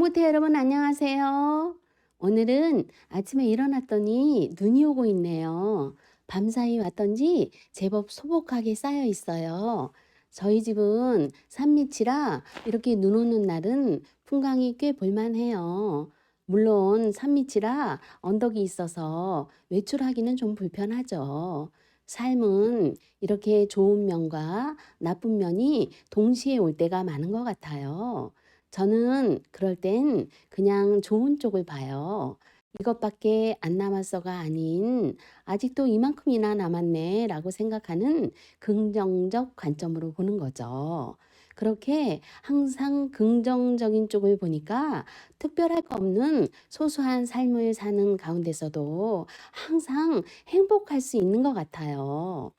공무태 여러분 안녕하세요. 오늘은 아침에 일어났더니 눈이 오고 있네요. 밤사이 왔던지 제법 소복하게 쌓여 있어요. 저희 집은 산밑이라 이렇게 눈 오는 날은 풍광이 꽤 볼만해요. 물론 산밑이라 언덕이 있어서 외출하기는 좀 불편하죠. 삶은 이렇게 좋은 면과 나쁜 면이 동시에 올 때가 많은 것 같아요. 저는 그럴 땐 그냥 좋은 쪽을 봐요. '이것밖에 안 남았어'가 아닌 '아직도 이만큼이나 남았네.' 라고 생각하는 긍정적 관점으로 보는 거죠. 그렇게 항상 긍정적인 쪽을 보니까 특별할 거 없는 소소한 삶을 사는 가운데서도 항상 행복할 수 있는 것 같아요.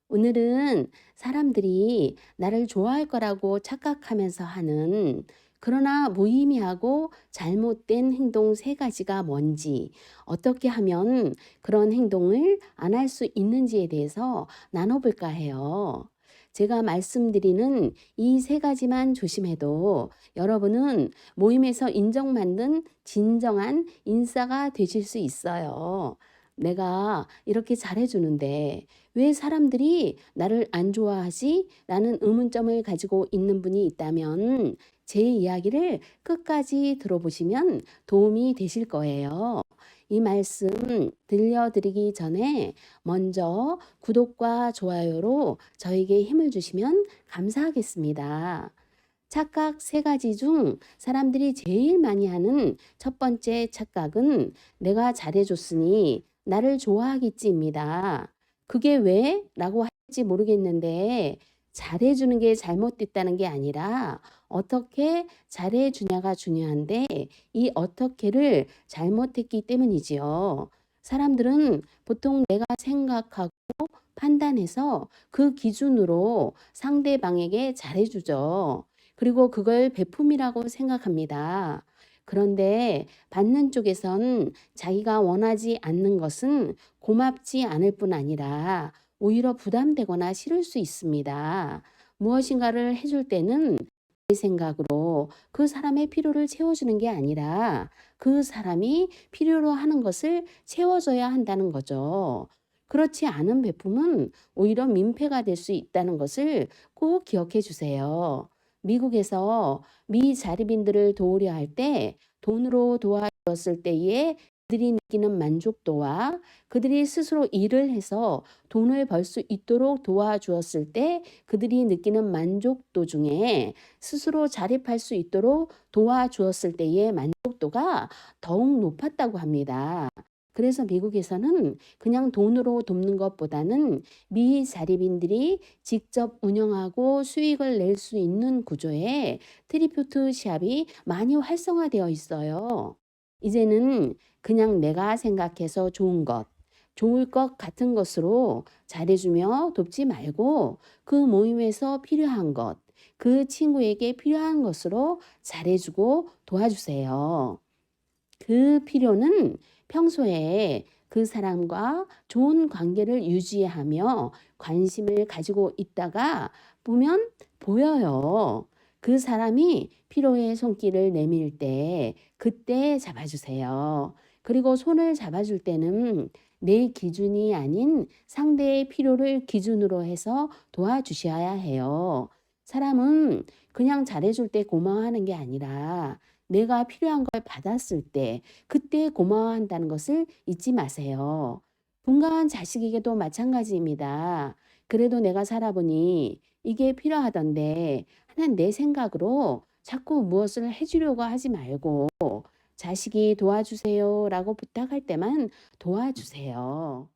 오늘은 사람들이 나를 좋아할 거라고 착각하면서 하는 그러나 무의미하고 잘못된 행동 세 가지가 뭔지, 어떻게 하면 그런 행동을 안 할 수 있는지에 대해서 나눠볼까 해요. 제가 말씀드리는 이 세 가지만 조심해도 여러분은 모임에서 인정받는 진정한 인싸가 되실 수 있어요. 내가 이렇게 잘해주는데 왜 사람들이 나를 안 좋아하지? 라는 의문점을 가지고 있는 분이 있다면 제 이야기를 끝까지 들어보시면 도움이 되실 거예요. 이 말씀 들려드리기 전에 먼저 구독과 좋아요로 저에게 힘을 주시면 감사하겠습니다. 착각 세 가지 중 사람들이 제일 많이 하는 첫 번째 착각은 내가 잘해줬으니 나를 좋아하겠지입니다. 그게 왜? 라고 할지 모르겠는데 잘해주는 게 잘못됐다는 게 아니라 어떻게 잘해주냐가 중요한데 이 어떻게를 잘못했기 때문이지요. 사람들은 보통 내가 생각하고 판단해서 그 기준으로 상대방에게 잘해주죠. 그리고 그걸 베품이라고 생각합니다. 그런데 받는 쪽에선 자기가 원하지 않는 것은 고맙지 않을 뿐 아니라 오히려 부담되거나 싫을 수 있습니다. 무엇인가를 해줄 때는 내 생각으로 그 사람의 필요를 채워주는 게 아니라 그 사람이 필요로 하는 것을 채워줘야 한다는 거죠. 그렇지 않은 베품은 오히려 민폐가 될 수 있다는 것을 꼭 기억해 주세요. 미국에서 미자립인들을 도우려 할 때 돈으로 도와주었을 때에 그들이 느끼는 만족도와 그들이 스스로 일을 해서 돈을 벌 수 있도록 도와주었을 때 그들이 느끼는 만족도 중에 스스로 자립할 수 있도록 도와주었을 때의 만족도가 더욱 높았다고 합니다. 그래서 미국에서는 그냥 돈으로 돕는 것보다는 미자립인들이 직접 운영하고 수익을 낼 수 있는 구조의 트리뷰트 시합이 많이 활성화되어 있어요. 이제는 그냥 내가 생각해서 좋은 것, 좋을 것 같은 것으로 잘해주며 돕지 말고 그 모임에서 필요한 것, 그 친구에게 필요한 것으로 잘해주고 도와주세요. 그 필요는 평소에 그 사람과 좋은 관계를 유지하며 관심을 가지고 있다가 보면 보여요. 그 사람이 필요의 손길을 내밀 때 그때 잡아주세요. 그리고 손을 잡아줄 때는 내 기준이 아닌 상대의 필요를 기준으로 해서 도와주셔야 해요. 사람은 그냥 잘해줄 때 고마워하는 게 아니라 내가 필요한 걸 받았을 때 그때 고마워한다는 것을 잊지 마세요. 분가한 자식에게도 마찬가지입니다. 그래도 내가 살아보니 이게 필요하던데 하는 내 생각으로 자꾸 무엇을 해주려고 하지 말고 자식이 도와주세요라고 부탁할 때만 도와주세요.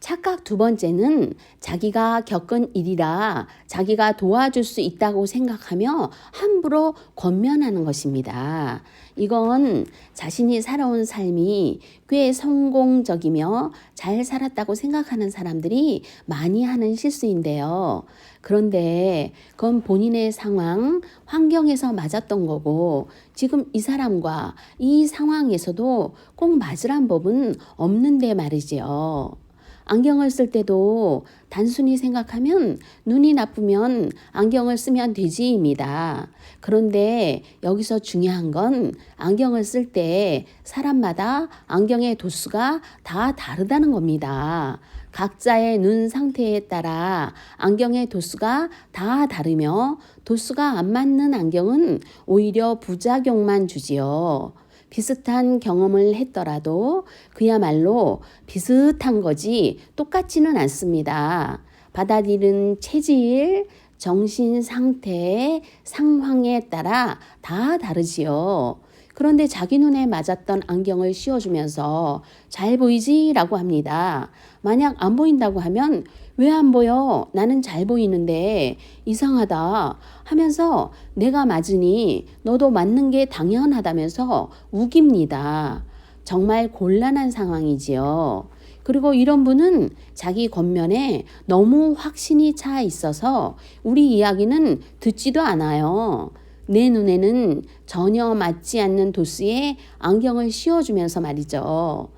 착각 두 번째는 자기가 겪은 일이라 자기가 도와줄 수 있다고 생각하며 함부로 권면하는 것입니다. 이건 자신이 살아온 삶이 꽤 성공적이며 잘 살았다고 생각하는 사람들이 많이 하는 실수인데요. 그런데 그건 본인의 상황, 환경에서 맞았던 거고 지금 이 사람과 이 상황에서도 꼭 맞으란 법은 없는데 말이지요. 안경을 쓸 때도 단순히 생각하면 눈이 나쁘면 안경을 쓰면 되지입니다. 그런데 여기서 중요한 건 안경을 쓸 때 사람마다 안경의 도수가 다 다르다는 겁니다. 각자의 눈 상태에 따라 안경의 도수가 다 다르며 도수가 안 맞는 안경은 오히려 부작용만 주지요. 비슷한 경험을 했더라도 그야말로 비슷한 거지 똑같지는 않습니다. 받아들이는 체질, 정신 상태, 상황에 따라 다 다르지요. 그런데 자기 눈에 맞았던 안경을 씌워주면서 잘 보이지라고 합니다. 만약 안 보인다고 하면 왜 안 보여? 나는 잘 보이는데 이상하다 하면서 내가 맞으니 너도 맞는 게 당연하다면서 우깁니다. 정말 곤란한 상황이지요. 그리고 이런 분은 자기 겉면에 너무 확신이 차 있어서 우리 이야기는 듣지도 않아요. 내 눈에는 전혀 맞지 않는 도수의 안경을 씌워주면서 말이죠.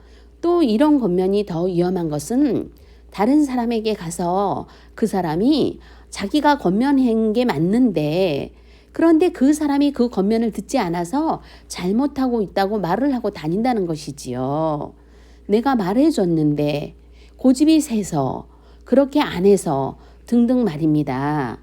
또 이런 겉면이 더 위험한 것은 다른 사람에게 가서 그 사람이 자기가 겉면한 게 맞는데 그런데 그 사람이 그 겉면을 듣지 않아서 잘못하고 있다고 말을 하고 다닌다는 것이지요. 내가 말해줬는데 고집이 세서 그렇게 안 해서 등등 말입니다.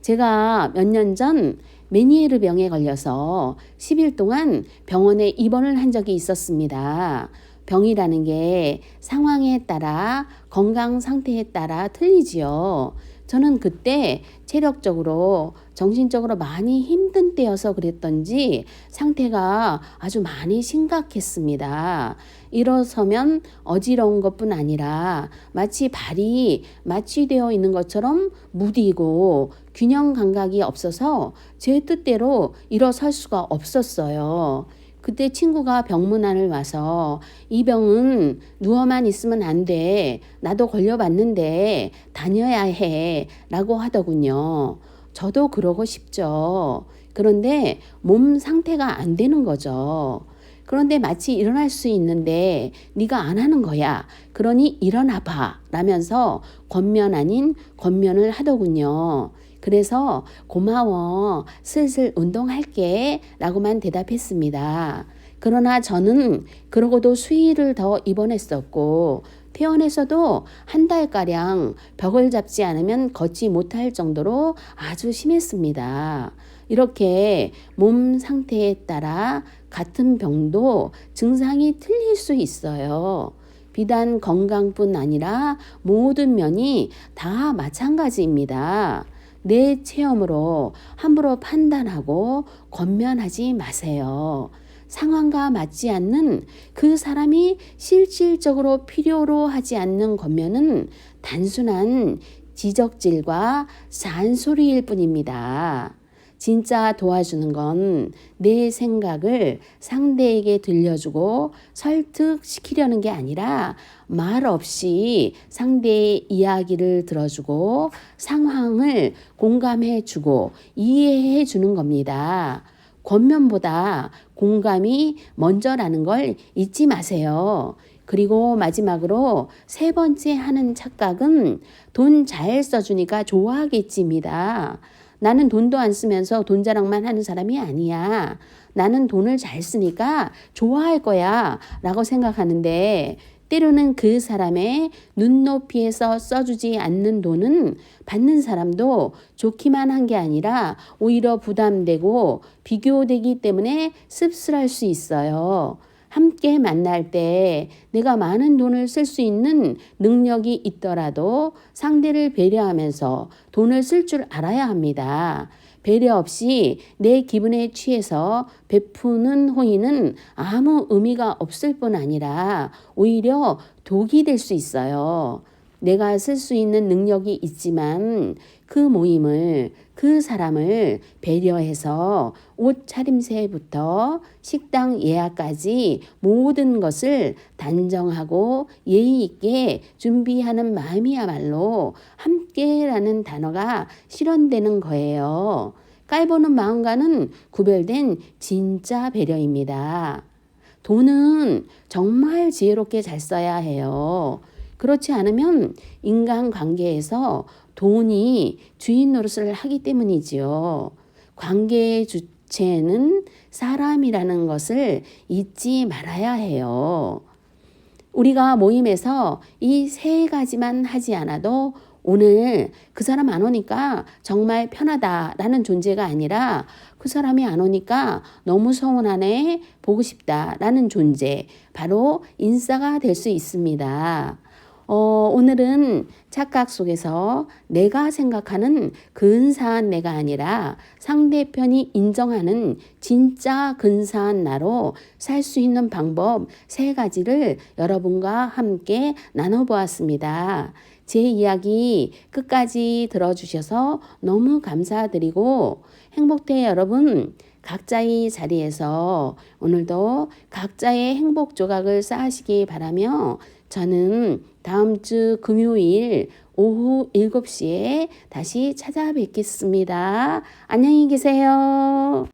제가 몇 년 전 메니에르 병에 걸려서 10일 동안 병원에 입원을 한 적이 있었습니다. 병이라는 게 상황에 따라 건강 상태에 따라 틀리지요. 저는 그때 체력적으로 정신적으로 많이 힘든 때여서 그랬던지 상태가 아주 많이 심각했습니다. 일어서면 어지러운 것뿐 아니라 마치 발이 마취되어 있는 것처럼 무디고 균형 감각이 없어서 제 뜻대로 일어설 수가 없었어요. 그때 친구가 병문안을 와서 이 병은 누워만 있으면 안 돼. 나도 걸려봤는데 다녀야 해. 라고 하더군요. 저도 그러고 싶죠. 그런데 몸 상태가 안 되는 거죠. 그런데 마치 일어날 수 있는데 네가 안 하는 거야. 그러니 일어나 봐. 라면서 겉면 아닌 겉면을 하더군요. 그래서 고마워. 슬슬 운동할게. 라고만 대답했습니다. 그러나 저는 그러고도 수일을 더 입원했었고 퇴원해서도 한 달가량 벽을 잡지 않으면 걷지 못할 정도로 아주 심했습니다. 이렇게 몸 상태에 따라 같은 병도 증상이 틀릴 수 있어요. 비단 건강뿐 아니라 모든 면이 다 마찬가지입니다. 내 체험으로 함부로 판단하고 권면하지 마세요. 상황과 맞지 않는 그 사람이 실질적으로 필요로 하지 않는 권면은 단순한 지적질과 잔소리일 뿐입니다. 진짜 도와주는 건 내 생각을 상대에게 들려주고 설득시키려는 게 아니라 말 없이 상대의 이야기를 들어주고 상황을 공감해주고 이해해주는 겁니다. 권면보다 공감이 먼저라는 걸 잊지 마세요. 그리고 마지막으로 세 번째 하는 착각은 돈 잘 써주니까 좋아하겠지입니다. 나는 돈도 안 쓰면서 돈 자랑만 하는 사람이 아니야. 나는 돈을 잘 쓰니까 좋아할 거야 라고 생각하는데 때로는 그 사람의 눈높이에서 써주지 않는 돈은 받는 사람도 좋기만 한 게 아니라 오히려 부담되고 비교되기 때문에 씁쓸할 수 있어요. 함께 만날 때 내가 많은 돈을 쓸 수 있는 능력이 있더라도 상대를 배려하면서 돈을 쓸 줄 알아야 합니다. 배려 없이 내 기분에 취해서 베푸는 호의는 아무 의미가 없을 뿐 아니라 오히려 독이 될 수 있어요. 내가 쓸 수 있는 능력이 있지만 그 모임을, 그 사람을 배려해서 옷 차림새부터 식당 예약까지 모든 것을 단정하고 예의 있게 준비하는 마음이야말로 함께라는 단어가 실현되는 거예요. 깔보는 마음과는 구별된 진짜 배려입니다. 돈은 정말 지혜롭게 잘 써야 해요. 그렇지 않으면 인간관계에서 돈이 주인 노릇을 하기 때문이지요. 관계의 주체는 사람이라는 것을 잊지 말아야 해요. 우리가 모임에서 이 세 가지만 하지 않아도 오늘 그 사람 안 오니까 정말 편하다라는 존재가 아니라 그 사람이 안 오니까 너무 서운하네, 보고 싶다라는 존재, 바로 인싸가 될 수 있습니다. 오늘은 착각 속에서 내가 생각하는 근사한 내가 아니라 상대편이 인정하는 진짜 근사한 나로 살 수 있는 방법 세 가지를 여러분과 함께 나눠보았습니다. 제 이야기 끝까지 들어주셔서 너무 감사드리고 행복대 여러분, 각자의 자리에서 오늘도 각자의 행복 조각을 쌓으시기 바라며 저는 다음 주 금요일 오후 7시에 다시 찾아뵙겠습니다. 안녕히 계세요.